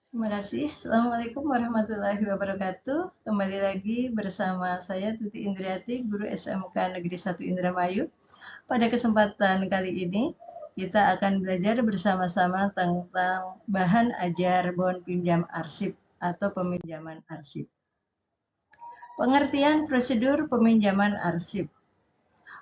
Terima kasih. Assalamualaikum warahmatullahi wabarakatuh. Kembali lagi bersama saya Tuti Indriati, guru SMK Negeri 1 Indramayu. Pada kesempatan kali ini, kita akan belajar bersama-sama tentang bahan ajar bon pinjam arsip atau peminjaman arsip. Pengertian prosedur peminjaman arsip.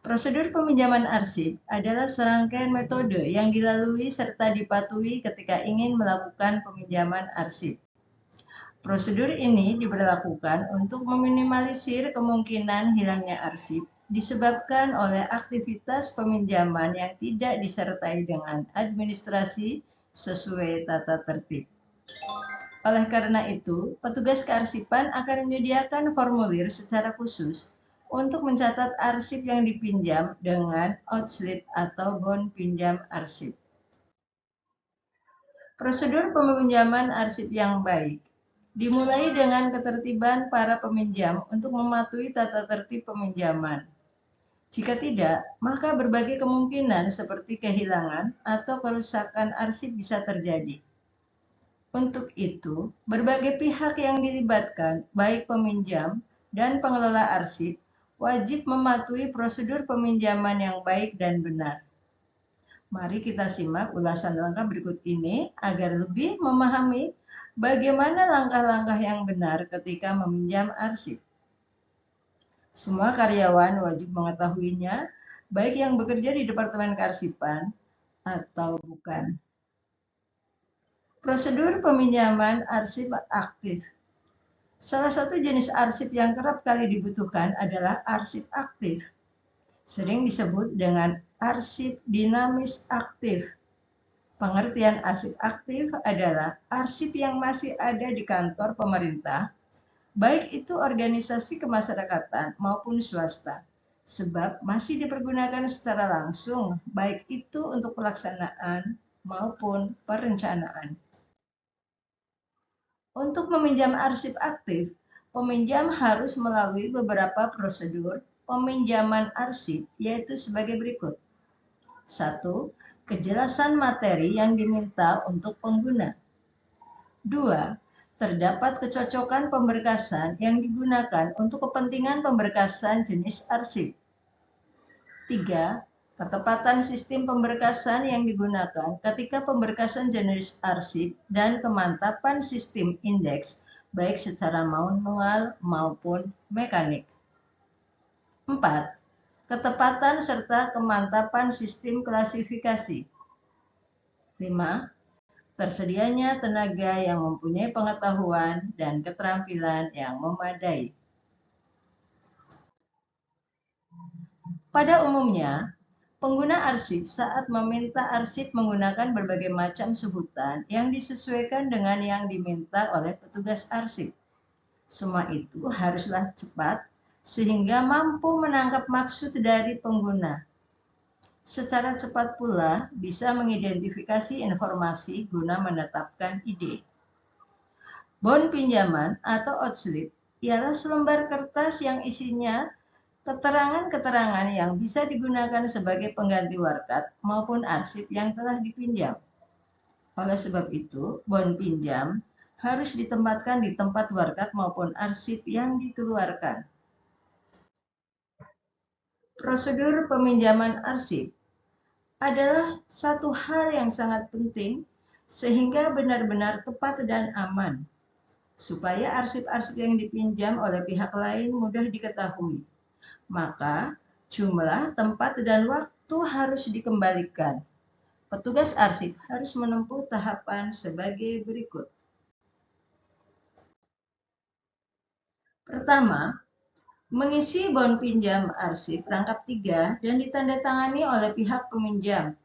Prosedur peminjaman arsip adalah serangkaian metode yang dilalui serta dipatuhi ketika ingin melakukan peminjaman arsip. Prosedur ini diberlakukan untuk meminimalisir kemungkinan hilangnya arsip disebabkan oleh aktivitas peminjaman yang tidak disertai dengan administrasi sesuai tata tertib. Oleh karena itu, petugas kearsipan akan menyediakan formulir secara khusus untuk mencatat arsip yang dipinjam dengan outslip atau bon pinjam arsip. Prosedur peminjaman arsip yang baik dimulai dengan ketertiban para peminjam untuk mematuhi tata tertib peminjaman. Jika tidak, maka berbagai kemungkinan seperti kehilangan atau kerusakan arsip bisa terjadi. Untuk itu, berbagai pihak yang dilibatkan, baik peminjam dan pengelola arsip, wajib mematuhi prosedur peminjaman yang baik dan benar. Mari kita simak ulasan lengkap berikut ini agar lebih memahami bagaimana langkah-langkah yang benar ketika meminjam arsip. Semua karyawan wajib mengetahuinya, baik yang bekerja di Departemen Kearsipan atau bukan. Prosedur peminjaman arsip aktif. Salah satu jenis arsip yang kerap kali dibutuhkan adalah arsip aktif. Sering disebut dengan arsip dinamis aktif. Pengertian arsip aktif adalah arsip yang masih ada di kantor pemerintah, baik itu organisasi kemasyarakatan maupun swasta, sebab masih dipergunakan secara langsung, baik itu untuk pelaksanaan maupun perencanaan. Untuk meminjam arsip aktif, peminjam harus melalui beberapa prosedur peminjaman arsip, yaitu sebagai berikut. 1. Kejelasan materi yang diminta untuk pengguna. 2. Terdapat kecocokan pemberkasan yang digunakan untuk kepentingan pemberkasan jenis arsip. 3. Ketepatan sistem pemberkasan yang digunakan ketika pemberkasan jenis arsip dan kemantapan sistem indeks, baik secara manual maupun mekanik. 4. Ketepatan serta kemantapan sistem klasifikasi. 5. Tersedianya tenaga yang mempunyai pengetahuan dan keterampilan yang memadai. Pada umumnya, pengguna arsip saat meminta arsip menggunakan berbagai macam sebutan yang disesuaikan dengan yang diminta oleh petugas arsip. Semua itu haruslah cepat sehingga mampu menangkap maksud dari pengguna. Secara cepat pula bisa mengidentifikasi informasi guna menetapkan ide. Bon pinjaman atau outslip ialah selembar kertas yang isinya keterangan-keterangan yang bisa digunakan sebagai pengganti warkat maupun arsip yang telah dipinjam. Oleh sebab itu, bon pinjam harus ditempatkan di tempat warkat maupun arsip yang dikeluarkan. Prosedur peminjaman arsip adalah satu hal yang sangat penting sehingga benar-benar tepat dan aman, supaya arsip-arsip yang dipinjam oleh pihak lain mudah diketahui. Maka, jumlah, tempat, dan waktu harus dikembalikan. Petugas arsip harus menempuh tahapan sebagai berikut. Pertama, mengisi bon pinjam arsip rangkap 3 dan ditandatangani oleh pihak peminjam.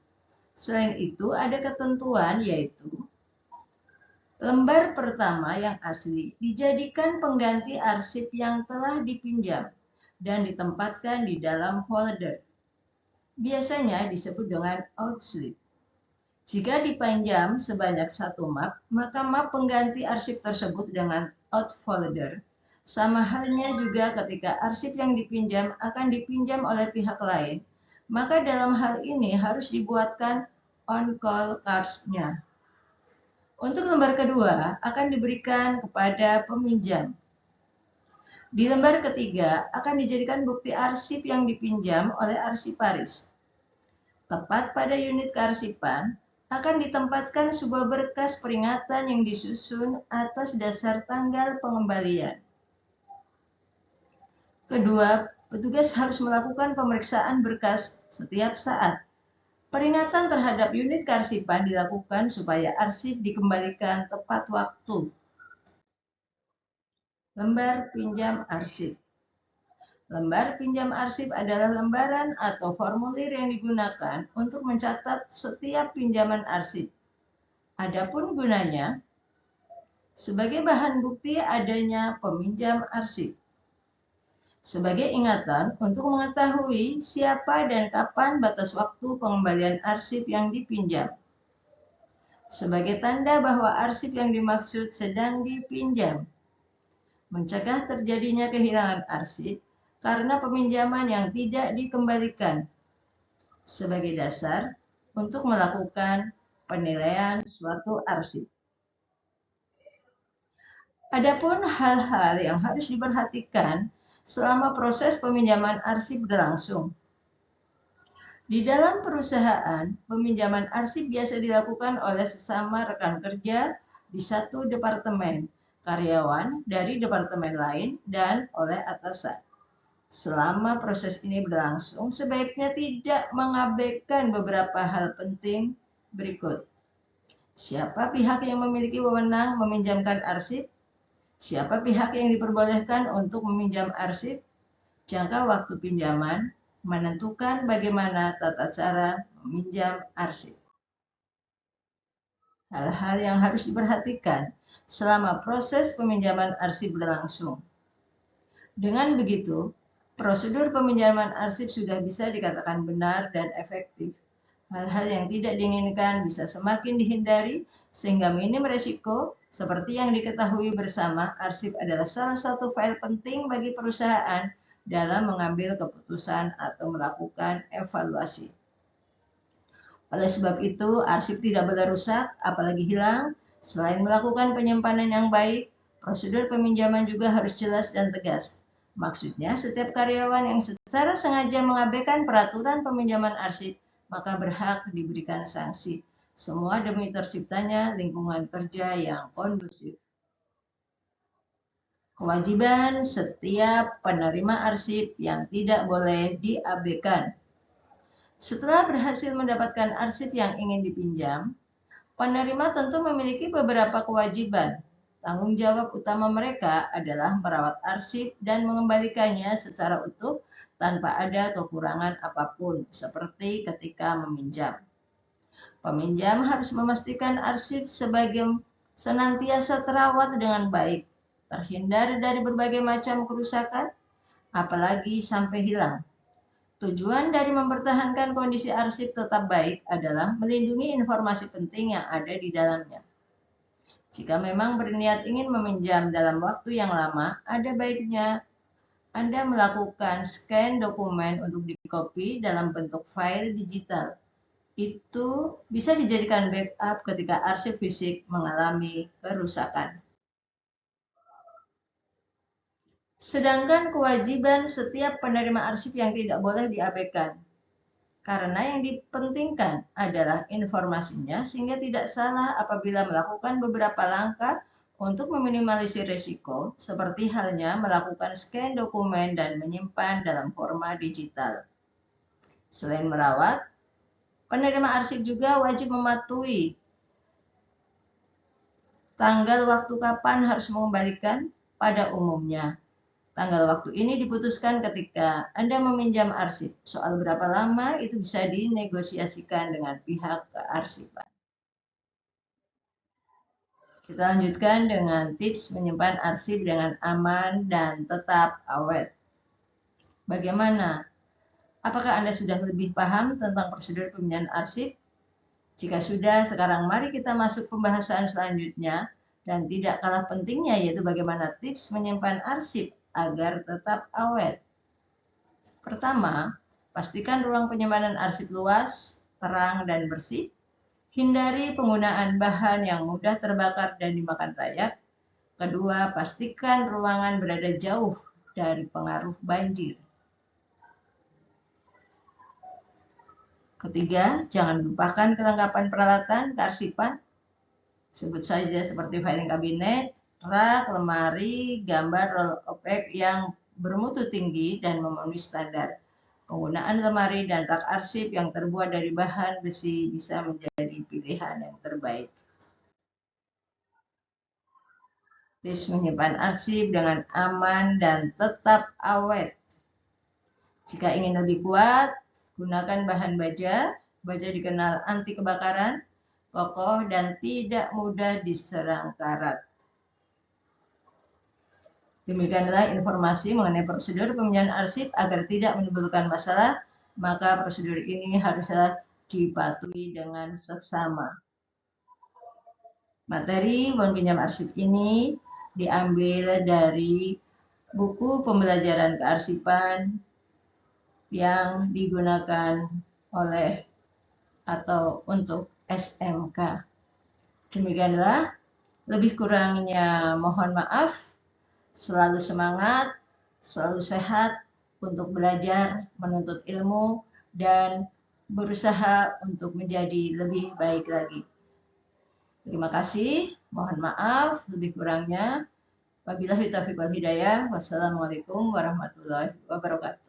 Selain itu, ada ketentuan yaitu lembar pertama yang asli dijadikan pengganti arsip yang telah dipinjam dan ditempatkan di dalam folder. Biasanya disebut dengan outslip. Jika dipinjam sebanyak 1 map, maka map pengganti arsip tersebut dengan out folder. Sama halnya juga ketika arsip yang dipinjam akan dipinjam oleh pihak lain, maka dalam hal ini harus dibuatkan on-call cards-nya. Untuk lembar kedua akan diberikan kepada peminjam. Di lembar ketiga akan dijadikan bukti arsip yang dipinjam oleh arsiparis. Tepat pada unit kearsipan, akan ditempatkan sebuah berkas peringatan yang disusun atas dasar tanggal pengembalian. Kedua, petugas harus melakukan pemeriksaan berkas setiap saat. Peringatan terhadap unit kearsipan dilakukan supaya arsip dikembalikan tepat waktu. Lembar pinjam arsip. Lembar pinjam arsip adalah lembaran atau formulir yang digunakan untuk mencatat setiap pinjaman arsip. Adapun gunanya, sebagai bahan bukti adanya peminjam arsip. Sebagai ingatan untuk mengetahui siapa dan kapan batas waktu pengembalian arsip yang dipinjam. Sebagai tanda bahwa arsip yang dimaksud sedang dipinjam. Mencegah terjadinya kehilangan arsip karena peminjaman yang tidak dikembalikan. Sebagai dasar untuk melakukan penilaian suatu arsip. Adapun hal-hal yang harus diperhatikan selama proses peminjaman arsip berlangsung. Di dalam perusahaan, peminjaman arsip biasa dilakukan oleh sesama rekan kerja di satu departemen, karyawan dari departemen lain, dan oleh atasan. Selama proses ini berlangsung, sebaiknya tidak mengabaikan beberapa hal penting berikut. Siapa pihak yang memiliki wewenang meminjamkan arsip? Siapa pihak yang diperbolehkan untuk meminjam arsip? Jangka waktu pinjaman, menentukan bagaimana tata cara meminjam arsip. Hal-hal yang harus diperhatikan selama proses peminjaman arsip berlangsung. Dengan begitu, prosedur peminjaman arsip sudah bisa dikatakan benar dan efektif. Hal-hal yang tidak diinginkan bisa semakin dihindari sehingga minim resiko. Seperti yang diketahui bersama, arsip adalah salah satu file penting bagi perusahaan dalam mengambil keputusan atau melakukan evaluasi. Oleh sebab itu, arsip tidak boleh rusak, apalagi hilang. Selain melakukan penyimpanan yang baik, prosedur peminjaman juga harus jelas dan tegas. Maksudnya, setiap karyawan yang secara sengaja mengabaikan peraturan peminjaman arsip, maka berhak diberikan sanksi. Semua demi terciptanya lingkungan kerja yang kondusif. Kewajiban setiap penerima arsip yang tidak boleh diabaikan. Setelah berhasil mendapatkan arsip yang ingin dipinjam, penerima tentu memiliki beberapa kewajiban. Tanggung jawab utama mereka adalah merawat arsip dan mengembalikannya secara utuh tanpa ada kekurangan apapun, seperti ketika meminjam. Peminjam harus memastikan arsip sebagai senantiasa terawat dengan baik, terhindar dari berbagai macam kerusakan, apalagi sampai hilang. Tujuan dari mempertahankan kondisi arsip tetap baik adalah melindungi informasi penting yang ada di dalamnya. Jika memang berniat ingin meminjam dalam waktu yang lama, ada baiknya Anda melakukan scan dokumen untuk dikopi dalam bentuk file digital. Itu bisa dijadikan backup ketika arsip fisik mengalami kerusakan. Sedangkan kewajiban setiap penerima arsip yang tidak boleh diabaikan. Karena yang dipentingkan adalah informasinya sehingga tidak salah apabila melakukan beberapa langkah untuk meminimalisir risiko, seperti halnya melakukan scan dokumen dan menyimpan dalam format digital. Selain merawat, penerima arsip juga wajib mematuhi tanggal waktu kapan harus mengembalikan. Pada umumnya, tanggal waktu ini diputuskan ketika Anda meminjam arsip. Soal berapa lama itu bisa dinegosiasikan dengan pihak kearsipan. Kita lanjutkan dengan tips menyimpan arsip dengan aman dan tetap awet. Bagaimana? Apakah Anda sudah lebih paham tentang prosedur peminjaman arsip? Jika sudah, sekarang mari kita masuk pembahasan selanjutnya dan tidak kalah pentingnya yaitu bagaimana tips menyimpan arsip agar tetap awet. Pertama, pastikan ruang penyimpanan arsip luas, terang, dan bersih. Hindari penggunaan bahan yang mudah terbakar dan dimakan rayap. Kedua, pastikan ruangan berada jauh dari pengaruh banjir. Ketiga, jangan lupakan kelengkapan peralatan kearsipan. Sebut saja seperti filing kabinet, rak, lemari, gambar roll opaque yang bermutu tinggi dan memenuhi standar. Penggunaan lemari dan rak arsip yang terbuat dari bahan besi bisa menjadi pilihan yang terbaik. Tips menyimpan arsip dengan aman dan tetap awet. Jika ingin lebih kuat, gunakan bahan baja. Baja dikenal anti kebakaran, kokoh, dan tidak mudah diserang karat. Demikianlah informasi mengenai prosedur peminjaman arsip agar tidak menimbulkan masalah, maka prosedur ini haruslah dipatuhi dengan seksama. Materi peminjam arsip ini diambil dari buku pembelajaran kearsipan yang digunakan oleh atau untuk SMK. Demikianlah, lebih kurangnya mohon maaf. Selalu semangat, selalu sehat untuk belajar, menuntut ilmu, dan berusaha untuk menjadi lebih baik lagi. Terima kasih, mohon maaf lebih kurangnya. Wabillahi taufiq wal hidayah. Wassalamualaikum warahmatullahi wabarakatuh.